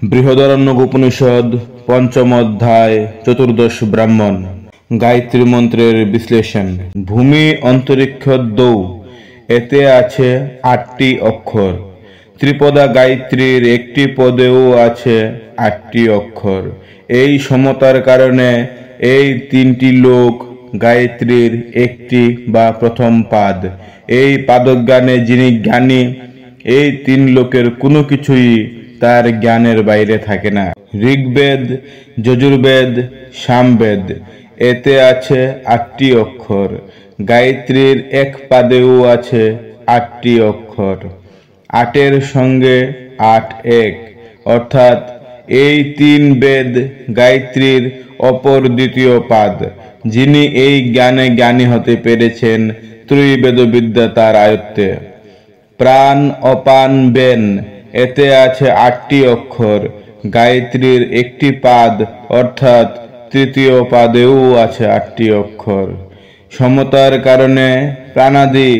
বৃহদারণ্যক উপনিষদ পঞ্চম অধ্যায় চতুর্দশ ব্রাহ্মণ। গায়ত্রী মন্ত্রের বিশ্লেষণ। ভূমি অন্তরিক্ষ দৌ, এতে আছে ৮টি অক্ষর। ত্রিপদা গায়ত্রীর একটি পদেও আছে ৮টি অক্ষর। এই সমতার কারণে এই ৩টি লোক গায়ত্রীর একটি বা প্রথম পাদ। এই পাদজ্ঞানে যিনি জ্ঞানী, এই ৩ লোকের কোনো কিছুই তার জ্ঞানের বাইরে থাকে না। ঋগ্বেদ, যজুর্বেদ, সামবেদ, এতে আছে ৮টি অক্ষর। গায়ত্রীর এক পাদেও আছে ৮টি অক্ষর। ৮-এর সঙ্গে ৮ এক, অর্থাৎ এই ৩ বেদ গায়ত্রীর অপর দ্বিতীয় পাদ। যিনি এই জ্ঞানে জ্ঞানী হতে পেরেছেন, ত্রৈবেদবিদ্যা তার আয়ত্তে। প্রাণ অপান বেন, এতে আছে ৮টি অক্ষর। গায়ত্রীর একটি পাদ, অর্থাৎ তৃতীয় পাদেও আছে ৮টি অক্ষর। সমতার কারণে প্রাণাদি,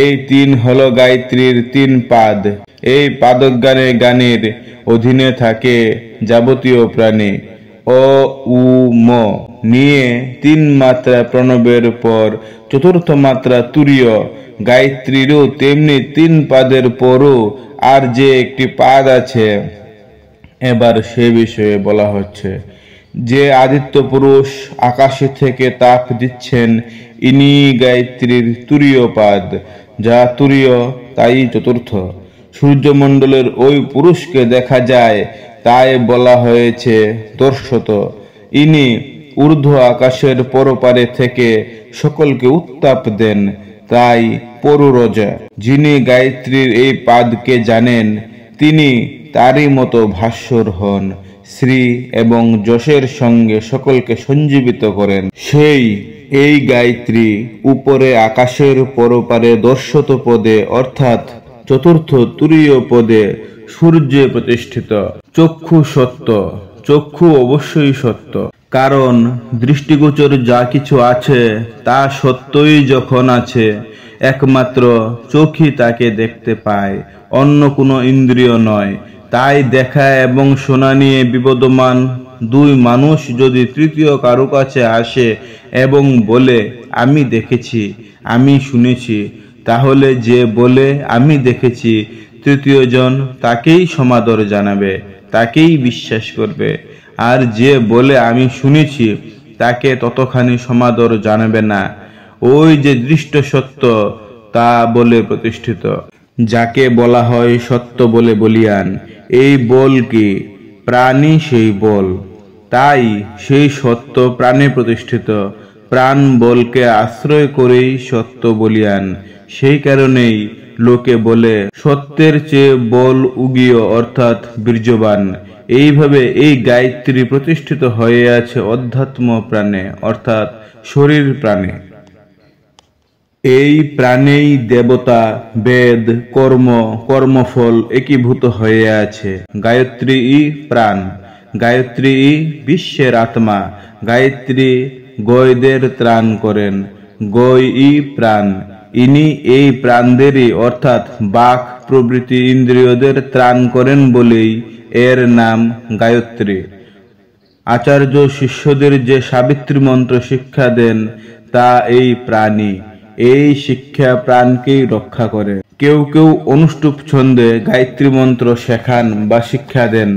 এই ৩ হল গায়ত্রীর ৩ পাদ। এই পাদজ্ঞানে জ্ঞানীর অধীনে থাকে যাবতীয় প্রাণী। অ উ ম নিয়ে ৩ মাত্রা প্রণবের পর চতুর্থ মাত্রা তুরীয়। গায়ত্রীরও তেমনি ৩ পাদের পরও আর যে একটি পাদ আছে, এবার সে বিষয়ে বলা হচ্ছে। যে আদিত্য পুরুষ আকাশে থেকে তাপ দিচ্ছেন, ইনি গায়ত্রীর তুরীয় পাদ। যা তুরীয় তাই চতুর্থ। সূর্যমণ্ডলের ওই পুরুষকে দেখা যায়, তাই বলা হয়েছে দর্শত। ইনি ঊর্ধ্ব আকাশের পরপারে থেকে সকলকে উত্তাপ দেন, তাই পরুরজা। যিনি গায়ত্রীর এই পাদকে জানেন, তিনি তারই মতো ভাস্বর হন। শ্রী এবং যশের সঙ্গে সকলকে সঞ্জীবিত করেন। সেই এই গায়ত্রী উপরে আকাশের পরপারে দর্শত পদে, অর্থাৎ চতুর্থ তুরীয় পদে সূর্যে প্রতিষ্ঠিত। চক্ষু সত্য, চক্ষু অবশ্যই সত্য, কারণ দৃষ্টিগোচর যা কিছু আছে তা সত্যই যখন আছে, একমাত্র চোখই তাকে দেখতে পায়, অন্য কোনো ইন্দ্রিয় নয়। তাই দেখা এবং শোনা নিয়ে বিবদমান ২ মানুষ যদি তৃতীয় কারো কাছে আসে এবং বলে আমি দেখেছি, আমি শুনেছি, তাহলে যে বলে আমি দেখেছি, তৃতীয় জন তাকেই সমাদর জানাবে, তাকেই বিশ্বাস করবে। আর যে বলে আমি শুনেছি, তাকে ততখানি সমাদর জানাবে না। ওই যে দৃষ্ট সত্য, তা বলে প্রতিষ্ঠিত, যাকে বলা হয় সত্য বলে বলিয়ান। এই বল কি? প্রাণই সেই বল। তাই সেই সত্য প্রাণে প্রতিষ্ঠিত। প্রাণ বলকে আশ্রয় করেই সত্য বলিয়ান। সেই কারণেই লোকে বলে সত্যের চেয়ে বল উগীয়, অর্থাৎ বীর্যবান। এইভাবে এই গায়ত্রী প্রতিষ্ঠিত হয়ে আছে অধ্যাত্ম প্রাণে, অর্থাৎ শরীর প্রাণে। এই প্রাণেই দেবতা, বেদ, কর্ম, কর্মফল একীভূত হয়ে আছে। গায়ত্রীই প্রাণ, গায়ত্রীই বিশ্বের আত্মা। গায়ত্রী গয়দের ত্রাণ করেন, গয়ই প্রাণ। ইনি এই প্রাণদেরই, অর্থাৎ বাক প্রভৃতি ইন্দ্রিয়দের ত্রাণ করেন বলেই এর নাম গায়ত্রী। আচার্য শিষ্যদের যে সাবিত্রী মন্ত্র শিক্ষা দেন, তা এই প্রাণী। এই শিক্ষা প্রাণকেই রক্ষা করে। কেউ কেউ অনুষ্টুপ ছন্দে গায়ত্রী মন্ত্র শেখান বা শিক্ষা দেন।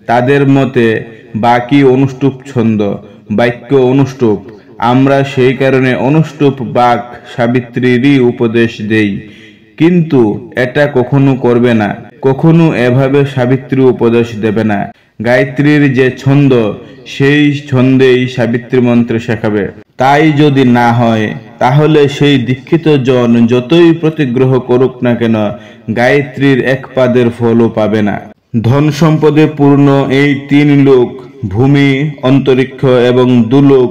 তাদের মতে বাকি অনুষ্টুপ ছন্দ, বাক্য অনুষ্টুপ। আমরা সেই কারণে অনুষ্টুপ বাক সাবিত্রীরই উপদেশ দেই, কিন্তু এটা কখনো করবে না। কখনো এভাবে সাবিত্রী উপদেশ দেবে না। গায়ত্রীর যে ছন্দ, সেই ছন্দেই সাবিত্রী মন্ত্র শেখাবে। তাই যদি না হয়, তাহলে সেই দীক্ষিত জন যতই প্রতিগ্রহ করুক না কেন, গায়ত্রীর এক পাদের ফলও পাবে না। ধন সম্পদে পূর্ণ এই ৩ লোক, ভূমি, অন্তরিক্ষ এবং দুলোক,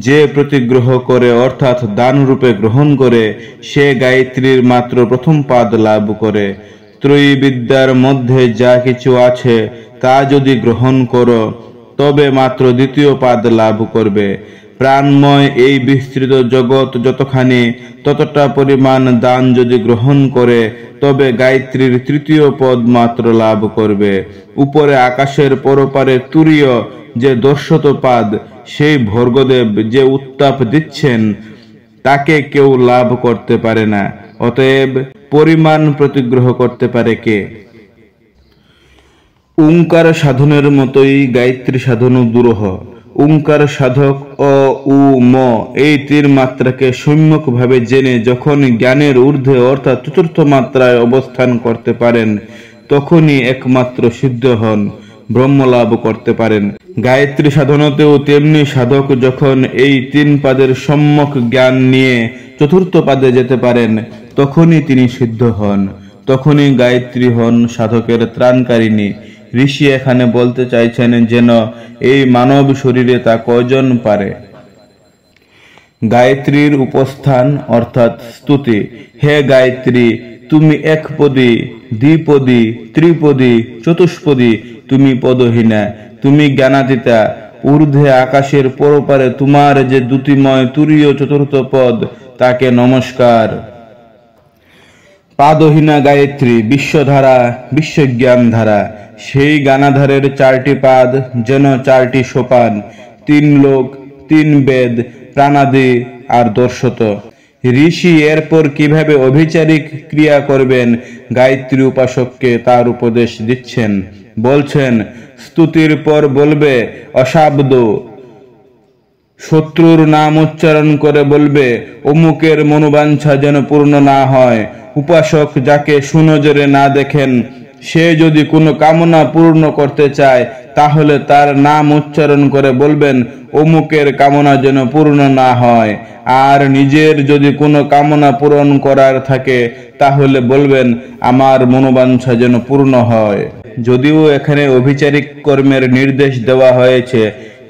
যে প্রতিগ্রহ করে, অর্থাৎ দান রূপে গ্রহণ করে, সে গায়ত্রীর মাত্র প্রথম পাদ লাভ করে। ত্রয়ীবিদ্যার মধ্যে যা কিছু আছে তা যদি গ্রহণ করো, তবে মাত্র দ্বিতীয় পাদ লাভ করবে। প্রাণময় এই বিস্তৃত জগৎ যতখানি, ততটা পরিমাণ দান যদি গ্রহণ করে, তবে গায়ত্রীর তৃতীয় পদ মাত্র লাভ করবে। উপরে আকাশের পরপারে তুরীয় যে দর্শতপাদ, সেই ভর্গদেব যে উত্তাপ দিচ্ছেন, তাকে কেউ লাভ করতে পারে না। অতএব পরিমাণ প্রতিগ্রহ করতে পারে কে? ওঙ্কার সাধনের মতোই গায়ত্রী সাধনও দুরূহ। ওঙ্কার সাধক অ উ ম এই তিন মাত্রাকে সম্যকভাবে জেনে যখন জ্ঞানের ঊর্ধ্বে অর্থাৎ চতুর্থ মাত্রায় অবস্থান করতে পারেন, তখনই একমাত্র সিদ্ধ হন, ব্রহ্মলাভ করতে পারেন। গায়ত্রী সাধনাতেও তেমনি সাধক যখন এই তিন পাদের সম্যক জ্ঞান নিয়ে চতুর্থ পাদে যেতে পারেন, তখনই তিনি সিদ্ধ হন, তখনই গায়ত্রী হন সাধকের ত্রাণকারিণী। ঋষি এখানে বলতে চাইছেন যেন এই মানব শরীরে তা কয়জন পারে। গায়ত্রীর উপস্থান অর্থাৎ স্তুতি। হে গায়ত্রী, তুমি একপদী, দ্বিপদী, ত্রিপদী, চতুষ্পদী, তুমি পদহীনা, তুমি জ্ঞানাতীতা। ঊর্ধ্বে আকাশের পরপারে তোমার যে দ্যুতিময় তুরীয় চতুর্থ পদ, তাকে নমস্কার। পাদহীনা গায়ত্রী বিশ্বধারা, বিশ্বজ্ঞান ধারা। সেই জ্ঞানাধারের চারটি পাদ যেন চারটি সোপান, তিন লোক, তিন বেদ, প্রাণাদি আর দর্শত। ঋষি এরপর কিভাবে অভিচারিক ক্রিয়া করবেন গায়ত্রী উপাসককে তার উপদেশ দিচ্ছেন। বলছেন, স্তুতির পর বলবে অশাব্দ, শত্রুর নাম উচ্চারণ করে বলবে অমুকের মনোবাঞ্ছা যেন পূর্ণ না হয়। উপাসক যাকে সুনজরে না দেখেন, সে যদি কোনো কামনা পূর্ণ করতে চায়, তাহলে তার নাম উচ্চারণ করে বলবেন অমুকের কামনা যেন পূর্ণ না হয়। আর নিজের যদি কোনো কামনা পূরণ করার থাকে, তাহলে বলবেন আমার মনোবাঞ্ছা যেন পূর্ণ হয়। যদিও এখানে অভিচারিক কর্মের নির্দেশ দেওয়া হয়েছে,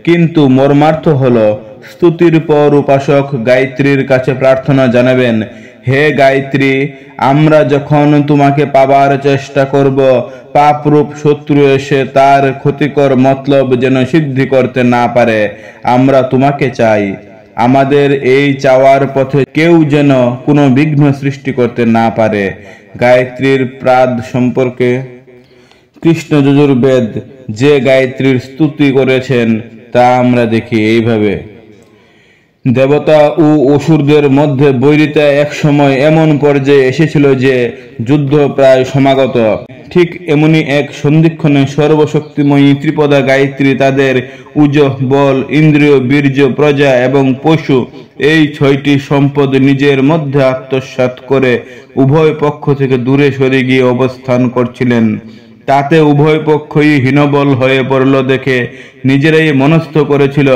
কিন্তু মর্মার্থ হলো স্তুতির পর উপাসক গায়ত্রীর কাছে প্রার্থনা জানাবেন, হে গায়ত্রী, আমরা যখন তোমাকে পাবার চেষ্টা করব, পাপরূপ শত্রু এসে তার ক্ষতিকর মতলব যেন সিদ্ধি করতে না পারে, আমরা তোমাকে চাই। আমাদের এই চাওয়ার পথে কেউ যেন কোনো বিঘ্ন সৃষ্টি করতে না পারে। গায়ত্রীর প্রাদ সম্পর্কে কৃষ্ণ যজুর্বেদ যে গায়ত্রীর স্তুতি করেছেন, তা আমরা দেখি এইভাবে। দেবতা ও অসুরদের মধ্যে বৈরিতা এক সময় এমন পর্যায়ে এসেছিল যে যুদ্ধ প্রায় সমাগত। ঠিক এমনি এক সন্ধিক্ষণে সর্বশক্তিময়ী ত্রিপদা গায়ত্রী তাদের উজ, বল, ইন্দ্রিয়, বীর্য, প্রজা এবং পশু এই ছয়টি সম্পদ নিজের মধ্যে আত্মসাৎ করে উভয় পক্ষ থেকে দূরে সরে গিয়ে অবস্থান করছিলেন। তাতে উভয় পক্ষই হীনবল হয়ে পড়ল দেখে নিজেরাই মনস্থ করেছিল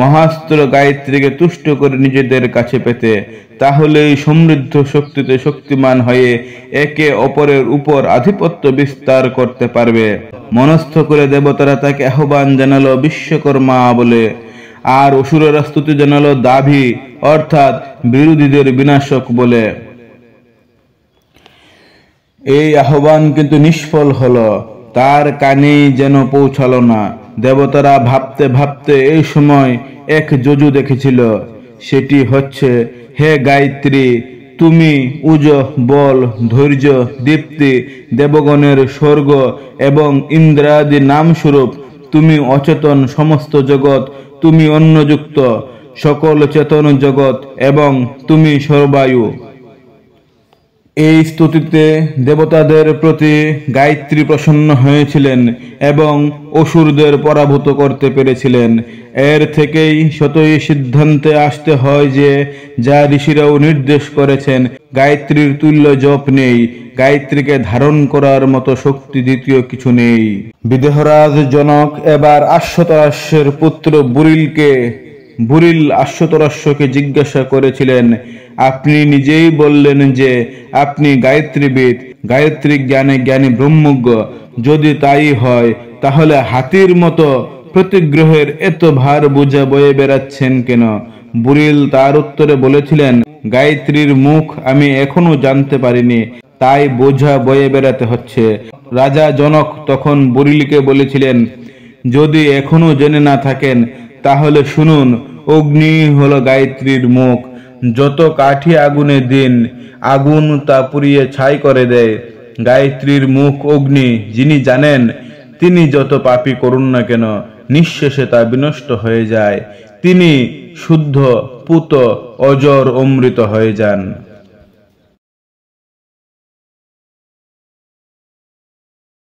মহাস্ত্র গায়ত্রীকে তুষ্ট করে নিজেদের কাছে পেতে, তাহলেই সমৃদ্ধ শক্তিতে শক্তিমান হয়ে একে অপরের উপর আধিপত্য বিস্তার করতে পারবে। মনস্থ করে দেবতারা তাকে আহ্বান জানালো বিশ্বকর্মা বলে, আর অসুরেরা স্তুতি জানালো দাভি অর্থাৎ বিরোধীদের বিনাশক বলে। এই আহ্বান কিন্তু নিষ্ফল হলো, তার কানেই যেন পৌঁছালো না। দেবতারা ভাবতে ভাবতে এই সময় এক যজু দেখেছিল। সেটি হচ্ছে, হে গায়ত্রী, তুমি উজ, বল, ধৈর্য, দীপ্তি, দেবগণের স্বর্গ এবং ইন্দ্রাদি নামস্বরূপ। তুমি অচেতন সমস্ত জগৎ, তুমি অন্নযুক্ত সকল চেতন জগৎ এবং তুমি সর্বায়ু। এই স্তুতিতে দেবতাদের প্রতি গায়ত্রী প্রসন্ন হয়েছিলেন এবং অসুরদের পরাভূত করতে পেরেছিলেন। এর থেকেই সতই সিদ্ধান্তে আসতে হয় যে যা ঋষিরাও নির্দেশ করেছেন, গায়ত্রীর তুল্য জপ নেই, গায়ত্রীকে ধারণ করার মতো শক্তি দ্বিতীয় কিছু নেই। বিদেহরাজ জনক এবার অশ্বতরাশ্যের পুত্র বুরিল অশ্বতরাশ্যকে জিজ্ঞাসা করেছিলেন, আপনি নিজেই বললেন যে আপনি গায়ত্রীবিদ, গায়ত্রী জ্ঞানে জ্ঞানী ব্রহ্মজ্ঞ। যদি তাই হয়, তাহলে হাতির মতো প্রতিগ্রহের এত ভার বোঝা বয়ে বেড়াচ্ছেন কেন? বুরিল তার উত্তরে বলেছিলেন, গায়ত্রীর মুখ আমি এখনো জানতে পারিনি, তাই বোঝা বয়ে বেড়াতে হচ্ছে। রাজা জনক তখন বুরিলকে বলেছিলেন, যদি এখনো জেনে না থাকেন, তাহলে শুনুন, অগ্নি হলো গায়ত্রীর মুখ। যত কাঠি আগুনে দিন, আগুন তা পুড়িয়ে ছাই করে দেয়। গায়ত্রীর মুখ অগ্নি, যিনি জানেন, তিনি যত পাপই করুন না কেন নিঃশেষে তা বিনষ্ট হয়ে যায়। তিনি শুদ্ধ, পূত, অজর, অমৃত হয়ে যান।